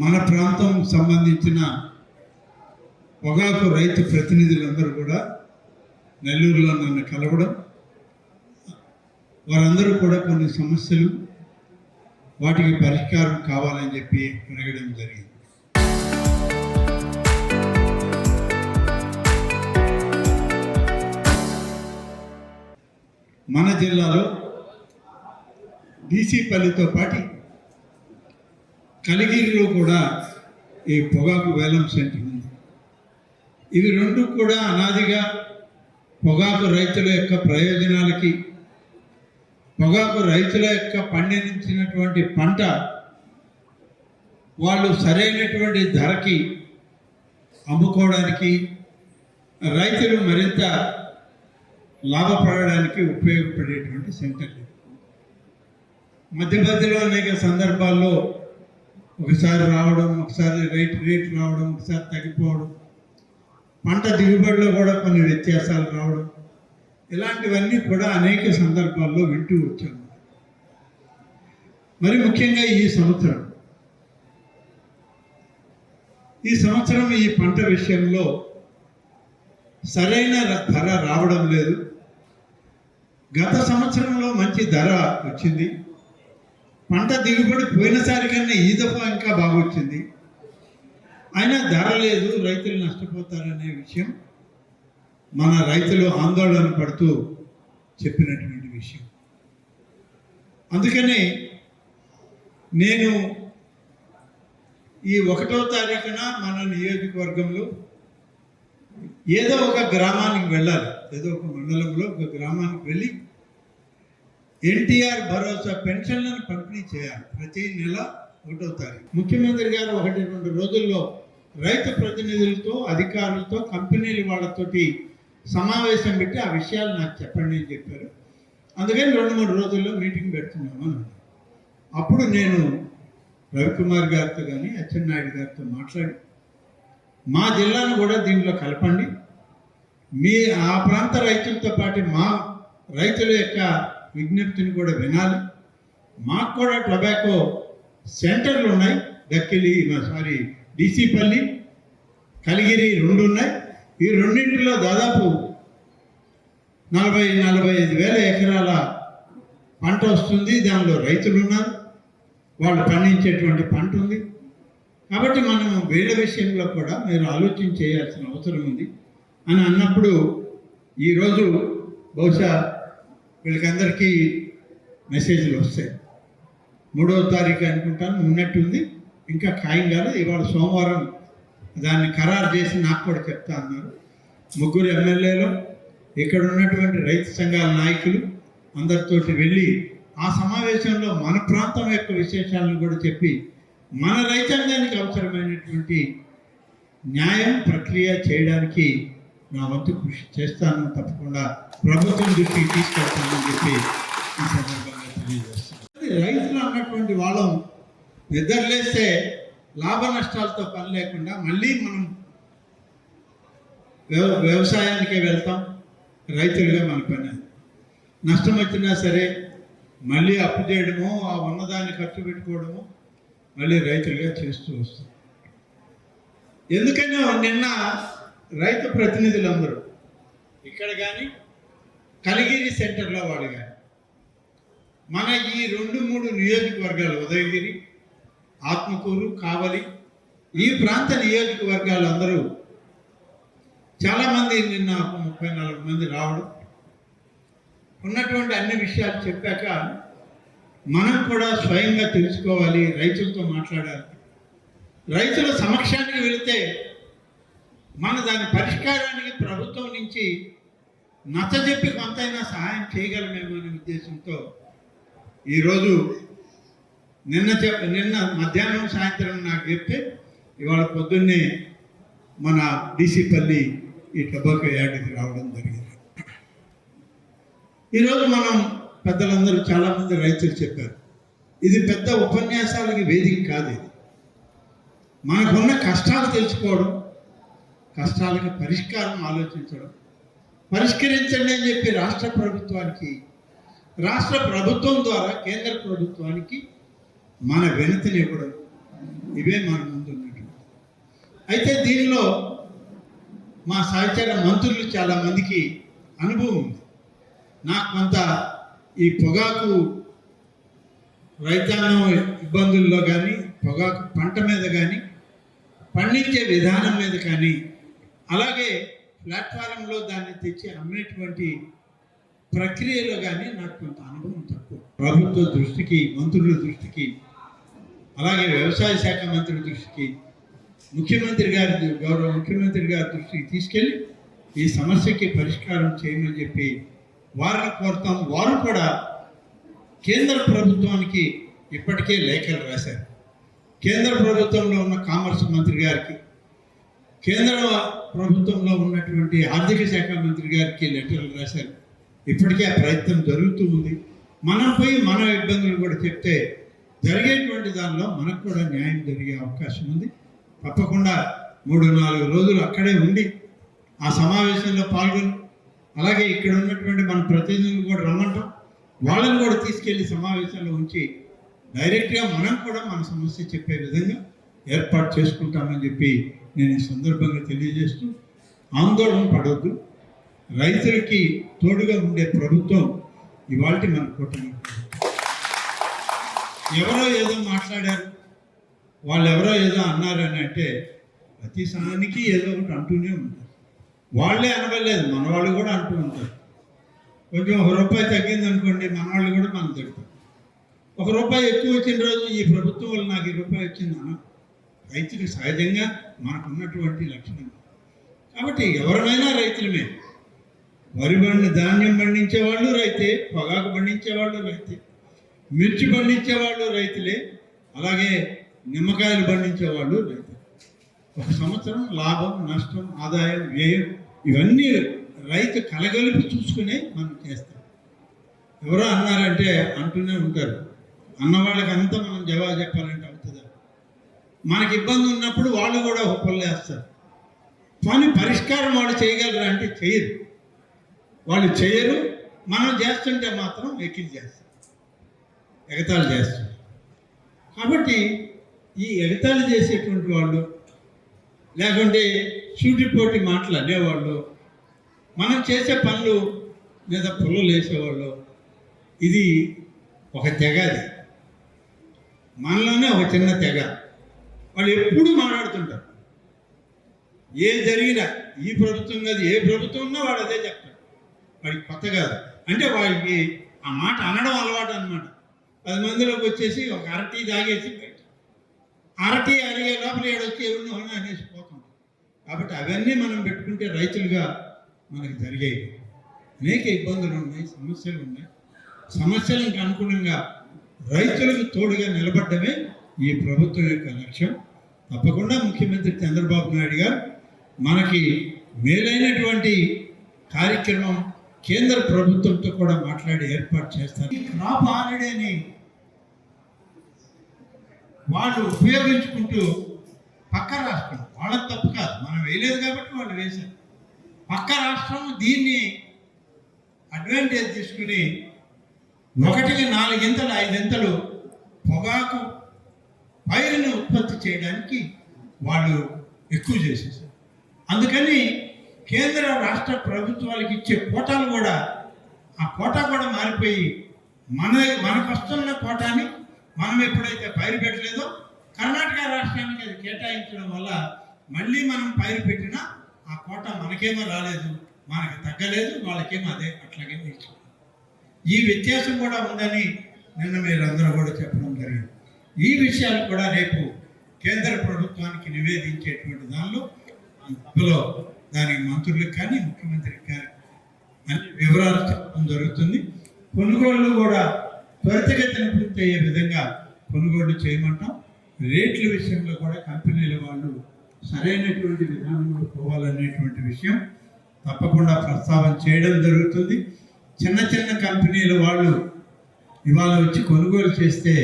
మన ప్రాంతం సంబంధించిన పొగాకు రైతు ప్రతినిధులందరూ కూడా నెల్లూరులో నన్ను కలవడం, వారందరూ కూడా కొన్ని సమస్యలు వాటికి పరిష్కారం కావాలని చెప్పి అడగడం జరిగింది. మన జిల్లాలో డీసీపల్లితో పాటు కలిగిరిలో కూడా ఈ పొగాకు వేలం సెంటర్ ఉంది. ఇవి రెండు కూడా అనాదిగా పొగాకు రైతుల యొక్క ప్రయోజనాలకి, పొగాకు రైతుల యొక్క పండించినటువంటి పంట వాళ్ళు సరైనటువంటి ధరకి అమ్ముకోవడానికి, రైతులు మరింత లాభపడడానికి ఉపయోగపడేటువంటి సెంటర్లు. మధ్య మధ్యలో అనేక సందర్భాల్లో ఒకసారి రావడం, ఒకసారి రేట్ రావడం, ఒకసారి తగ్గిపోవడం, పంట దిగుబడిలో కూడా కొన్ని వ్యత్యాసాలు రావడం, ఇలాంటివన్నీ కూడా అనేక సందర్భాల్లో వింటూ వచ్చాము. మరి ముఖ్యంగా ఈ సంవత్సరం ఈ పంట విషయంలో సరైన ధర రావడం లేదు. గత సంవత్సరంలో మంచి ధర వచ్చింది, పంట దిగుబడి పోయినసారి కన్నా ఈ దఫా ఇంకా బాగా వచ్చింది. అయినా ధర లేదు, రైతులు నష్టపోతారనే విషయం మన రైతులు ఆందోళన పడుతూ చెప్పినటువంటి విషయం. అందుకని నేను ఈ 1వ తారీఖున మన నియోజకవర్గంలో ఏదో ఒక గ్రామానికి వెళ్ళాలి, ఏదో ఒక మండలంలో ఒక గ్రామానికి వెళ్ళి ఎన్టీఆర్ భరోసా పెన్షన్లను పంపిణీ చేయాలి. ప్రతి నెల 1వ తారీఖు ముఖ్యమంత్రి గారు 1-2 రోజుల్లో రైతు ప్రతినిధులతో, అధికారులతో, కంపెనీల వాళ్ళతోటి సమావేశం పెట్టి ఆ విషయాలు నాకు చెప్పండి అని చెప్పారు. అందుకని 2-3 రోజుల్లో మీటింగ్ పెడుతున్నాము అని. అప్పుడు నేను రవికుమార్ గారితో కానీ అచ్చెన్నాయుడు గారితో మాట్లాడి మా జిల్లాను కూడా దీంట్లో కలపండి, మీ ఆ ప్రాంత రైతులతో పాటు మా రైతుల యొక్క విజ్ఞప్తిని కూడా వినాలి, మాకు కూడా టొబాకో సెంటర్లు ఉన్నాయి, డీసీపల్లి, కలిగిరి 2 ఉన్నాయి. ఈ రెండింటిలో దాదాపు 40-45 వేల ఎకరాల పంట వస్తుంది. దానిలో రైతులు ఉన్నారు, వాళ్ళు పండించేటువంటి పంట ఉంది. కాబట్టి మనం వీళ్ళ విషయంలో కూడా మీరు ఆలోచన చేయాల్సిన అవసరం ఉంది అని అన్నప్పుడు ఈరోజు బహుశా వీళ్ళకందరికీ మెసేజ్లు వస్తాయి. 3వ తారీఖు అనుకుంటాను ఉన్నట్టుంది, ఇంకా ఖాయం కాదు. ఇవాళ సోమవారం దాన్ని ఖరారు చేసి నాకు కూడా చెప్తా అన్నారు. 3 ఎమ్మెల్యేలు, ఇక్కడ ఉన్నటువంటి రైతు సంఘాల నాయకులు అందరితోటి వెళ్ళి ఆ సమావేశంలో మన ప్రాంతం యొక్క విశేషాలను కూడా చెప్పి మన రైతాంగానికి అవసరమైనటువంటి న్యాయం ప్రక్రియ చేయడానికి నా వంతు కృషి చేస్తాను, తప్పకుండా ప్రభుత్వం దృష్టికి తీసుకెళ్తానని చెప్పి ఈ సందర్భంగా తెలియజేస్తాను. రైతులు అన్నటువంటి వాళ్ళం నిద్రలేస్తే లాభ నష్టాలతో పని లేకుండా మళ్ళీ మనం వ్యవసాయానికే వెళ్తాం. రైతులుగా మన పని నష్టం వచ్చినా సరే మళ్ళీ అప్పు చేయడము, ఆ ఉన్నదాన్ని ఖర్చు పెట్టుకోవడము మళ్ళీ రైతులుగా చేస్తూ వస్తాం. ఎందుకని నిన్న రైతు ప్రతినిధులందరూ ఇక్కడ కానీ కలిగిరి సెంటర్లో వాళ్ళు కానీ మన ఈ 2-3 నియోజకవర్గాలు, ఉదయగిరి, ఆత్మకూరు, కావలి, ఈ ప్రాంత నియోజకవర్గాలు అందరూ చాలామంది నిన్న 30-40 మంది రావడం, ఉన్నటువంటి అన్ని విషయాలు చెప్పాక మనం కూడా స్వయంగా తెలుసుకోవాలి, రైతులతో మాట్లాడాలి. రైతుల సమక్షానికి వెళితే మన దాని పరిష్కారానికి ప్రభుత్వం నుంచి నచ్చజెప్పి కొంతైనా సహాయం చేయగలమేమో అనే ఉద్దేశంతో ఈరోజు నిన్న మధ్యాహ్నం సాయంత్రం నాకు చెప్తే ఇవాళ పొద్దున్నే మన డీసీపల్లి ఈ టొబాకో యార్డుకి రావడం జరిగింది. ఈరోజు మనం పెద్దలందరూ చాలామంది రైతులు చెప్పారు, ఇది పెద్ద ఉపన్యాసాలకి వేదిక కాదు. ఇది మనకున్న కష్టాలు తెలుసుకోవడం, కష్టాలకి పరిష్కారం ఆలోచించడం, పరిష్కరించండి అని చెప్పి రాష్ట్ర ప్రభుత్వం ద్వారా కేంద్ర ప్రభుత్వానికి మన వినతిని ఇవ్వడం, ఇవే మన ముందు ఉన్నట్టు. అయితే దీనిలో మా సహచర మంత్రులు చాలామందికి అనుభవం ఉంది. నాకు కొంత ఈ పొగాకు రైతాంగం ఇబ్బందుల్లో కానీ, పొగాకు పంట మీద కానీ, పండించే విధానం మీద కానీ, అలాగే ప్లాట్ఫారంలో దాన్ని తెచ్చి అమ్మేటువంటి ప్రక్రియలో కానీ నాకు కొంత అనుభవం తక్కువ. ప్రభుత్వ దృష్టికి, మంత్రుల దృష్టికి, అలాగే వ్యవసాయ శాఖ మంత్రి దృష్టికి, గౌరవ ముఖ్యమంత్రి గారి దృష్టికి తీసుకెళ్ళి ఈ సమస్యకి పరిష్కారం చేయమని చెప్పి వారిని కోరుతాం. వారు కూడా కేంద్ర ప్రభుత్వానికి ఇప్పటికే లేఖలు రాశారు. కేంద్ర ప్రభుత్వంలో ఉన్న కామర్స్ మంత్రి గారికి, కేంద్ర ప్రభుత్వంలో ఉన్నటువంటి ఆర్థిక శాఖ మంత్రి గారికి లెటర్లు రాశారు. ఇప్పటికే ఆ ప్రయత్నం జరుగుతూ ఉంది. మనం పోయి మన ఇబ్బందులు కూడా చెప్తే జరిగేటువంటి దానిలో మనకు కూడా న్యాయం జరిగే అవకాశం ఉంది. తప్పకుండా 3-4 రోజులు అక్కడే ఉండి ఆ సమావేశంలో పాల్గొని, అలాగే ఇక్కడ ఉన్నటువంటి మన ప్రతినిధులు కూడా రమ్మంటాం, వాళ్ళని కూడా తీసుకెళ్లి సమావేశంలో ఉంచి డైరెక్ట్గా మనం కూడా మన సమస్య చెప్పే విధంగా ఏర్పాటు చేసుకుంటామని చెప్పి నేను ఈ సందర్భంగా తెలియజేస్తూ, ఆందోళన పడవద్దు. రైతులకి తోడుగా ఉండే ప్రభుత్వం ఇవాళ మన కూటమి. ఎవరో ఏదో మాట్లాడారు, వాళ్ళు ఎవరో ఏదో అన్నారని అంటే ప్రతి సానికి ఏదో ఒకటి అంటూనే ఉంటారు. వాళ్ళే అనవలేదు, మన వాళ్ళు కూడా అంటూ ఉంటారు. కొంచెం ₹1 తగ్గింది అనుకోండి, మన వాళ్ళు కూడా మనం తిడతారు. ₹1 ఎక్కువ వచ్చిన రోజు ఈ ప్రభుత్వం వల్ల నాకు ₹1 వచ్చిందన్న రైతుకి సహజంగా మనకున్నటువంటి లక్షణం. కాబట్టి ఎవరినైనా రైతులమే. ధాన్యం పండించేవాళ్ళు రైతే, పొగాకు పండించేవాళ్ళు రైతే, మిర్చి పండించేవాళ్ళు రైతులే, అలాగే నిమ్మకాయలు పండించేవాళ్ళు రైతులు. ఒక సంవత్సరం లాభం, నష్టం, ఆదాయం, వ్యయం ఇవన్నీ రైతు కలగలిపి చూసుకునే మనం చేస్తాం. ఎవరో అన్నారంటే అంటూనే ఉంటారు. అన్నవాళ్ళకి అంతా మనం జవాబు చెప్పాలంటే అవుతుందా? మనకి ఇబ్బంది ఉన్నప్పుడు వాళ్ళు కూడా ఒక పొల్లు వేస్తారు. కానీ పరిష్కారం వాళ్ళు చేయగలరా అంటే చేయరు. వాళ్ళు చేయరు. మనం చేస్తుంటే మాత్రం ఎక్కిలి చేస్తారు, ఎగతాళి చేస్తారు. కాబట్టి ఈ ఎగతాళి చేసేటువంటి వాళ్ళు, లేకుంటే సూటిపోటి మాటలు అనేవాళ్ళు, మనం చేసే పనులు మీద పుల్లలు వేసేవాళ్ళు, ఇది ఒక తెగ. అది మనలోనే ఒక చిన్న తెగ. వాళ్ళు ఎప్పుడూ మాట్లాడుతుంటారు. ఏం జరిగినా ఈ ప్రభుత్వం కాదు, ఏ ప్రభుత్వం ఉన్నా వాడు అదే చెప్తాడు. వాడికి కొత్త కాదు. అంటే వాడికి ఆ మాట అనడం అలవాటు అనమాట. 10 మందిలోకి వచ్చేసి ఒక అరటి తాగేసి బయట అరటి అరిగే లోపల ఏడొచ్చి ఎవరిని అనేసి పోతాం. కాబట్టి అవన్నీ మనం పెట్టుకుంటే రైతులుగా మనకు జరిగాయి. అనేక ఇబ్బందులు ఉన్నాయి, సమస్యలు ఉన్నాయి. సమస్యలకు అనుగుణంగా రైతులకు తోడుగా నిలబడ్డమే ఈ ప్రభుత్వం యొక్క లక్ష్యం. తప్పకుండా ముఖ్యమంత్రి చంద్రబాబు నాయుడు గారు మనకి మేలైనటువంటి కార్యక్రమం కేంద్ర ప్రభుత్వంతో కూడా మాట్లాడి ఏర్పాటు చేస్తారు. ఈ క్రాప్ హాలిడేని వాళ్ళు ఉపయోగించుకుంటూ పక్క రాష్ట్రం, వాళ్ళకి తప్పు కాదు, మనం వేయలేదు కాబట్టి వాళ్ళు వేశారు. పక్క రాష్ట్రం దీన్ని అడ్వాంటేజ్ తీసుకుని 1కి 4 ఇంతలు 5 ఇంతలు పొగాకు పైరుని ఉత్పత్తి చేయడానికి వాళ్ళు ఎక్కువ చేసేసారు. అందుకని కేంద్ర రాష్ట్ర ప్రభుత్వాలకు ఇచ్చే కోటాలు కూడా, ఆ కోటా కూడా మారిపోయి మనకు వస్తున్న కోటాని మనం ఎప్పుడైతే పైరు పెట్టలేదో కర్ణాటక రాష్ట్రానికి అది కేటాయించడం వల్ల మళ్ళీ మనం పైరు పెట్టినా ఆ కోట మనకేమో రాలేదు, మనకు తగ్గలేదు, వాళ్ళకేమో అదే అట్లాగే తీసుకున్నాం. ఈ వ్యత్యాసం కూడా ఉందని నిన్న మీరందరూ కూడా చెప్పడం జరిగింది. ఈ విషయాలు కూడా రేపు కేంద్ర ప్రభుత్వానికి నివేదించేటువంటి దానిలో దానికి మంత్రులకు కానీ ముఖ్యమంత్రికి కానీ అన్ని వివరాలు చెప్పడం జరుగుతుంది. కొనుగోళ్లు కూడా త్వరితగతిన పూర్తయ్యే విధంగా కొనుగోళ్లు చేయమంటాం. రేట్ల విషయంలో కూడా కంపెనీల వాళ్ళు సరైనటువంటి విధానంలో పోవాలనేటువంటి విషయం తప్పకుండా ప్రస్తావన చేయడం జరుగుతుంది. చిన్న చిన్న కంపెనీల వాళ్ళు ఇవాళ వచ్చి కొనుగోలు చేస్తే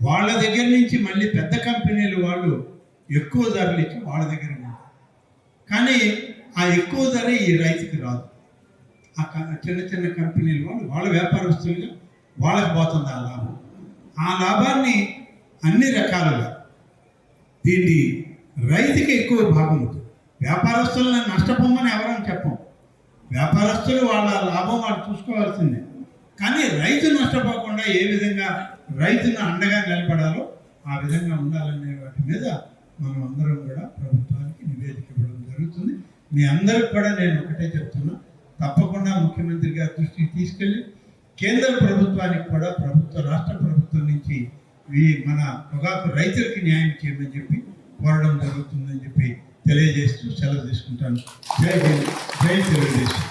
వాళ్ళ దగ్గర నుంచి మళ్ళీ పెద్ద కంపెనీల వాళ్ళు ఎక్కువ ధరలు ఇచ్చి వాళ్ళ దగ్గర ఉంటారు. కానీ ఆ ఎక్కువ ధర ఈ రైతుకి రాదు. ఆ చిన్న చిన్న కంపెనీల వాళ్ళు వాళ్ళ వ్యాపారస్తులుగా వాళ్ళకి పోతుంది ఆ లాభం. ఆ లాభాన్ని అన్ని రకాలుగా దీన్ని రైతుకి ఎక్కువ భాగం ఉంటుంది. వ్యాపారస్తులను నష్టపోమని ఎవరైనా చెప్పం. వ్యాపారస్తులు వాళ్ళ లాభం వాళ్ళు చూసుకోవాల్సిందే. కానీ రైతు నష్టపోకుండా ఏ విధంగా రైతును అండగా నిలబడాలో ఆ విధంగా ఉండాలనే వాటి మీద మనం అందరం కూడా ప్రభుత్వానికి నివేదిక ఇవ్వడం జరుగుతుంది. మీ అందరికి కూడా నేను ఒకటే చెప్తున్నా, తప్పకుండా ముఖ్యమంత్రి గారి దృష్టికి తీసుకెళ్ళి కేంద్ర ప్రభుత్వానికి కూడా రాష్ట్ర ప్రభుత్వం నుంచి మన పొగాకు రైతులకి న్యాయం చేయమని చెప్పి కోరడం జరుగుతుందని చెప్పి తెలియజేస్తూ సెలవు తీసుకుంటాను. జై హింద్, జై తెలుగుదేశం.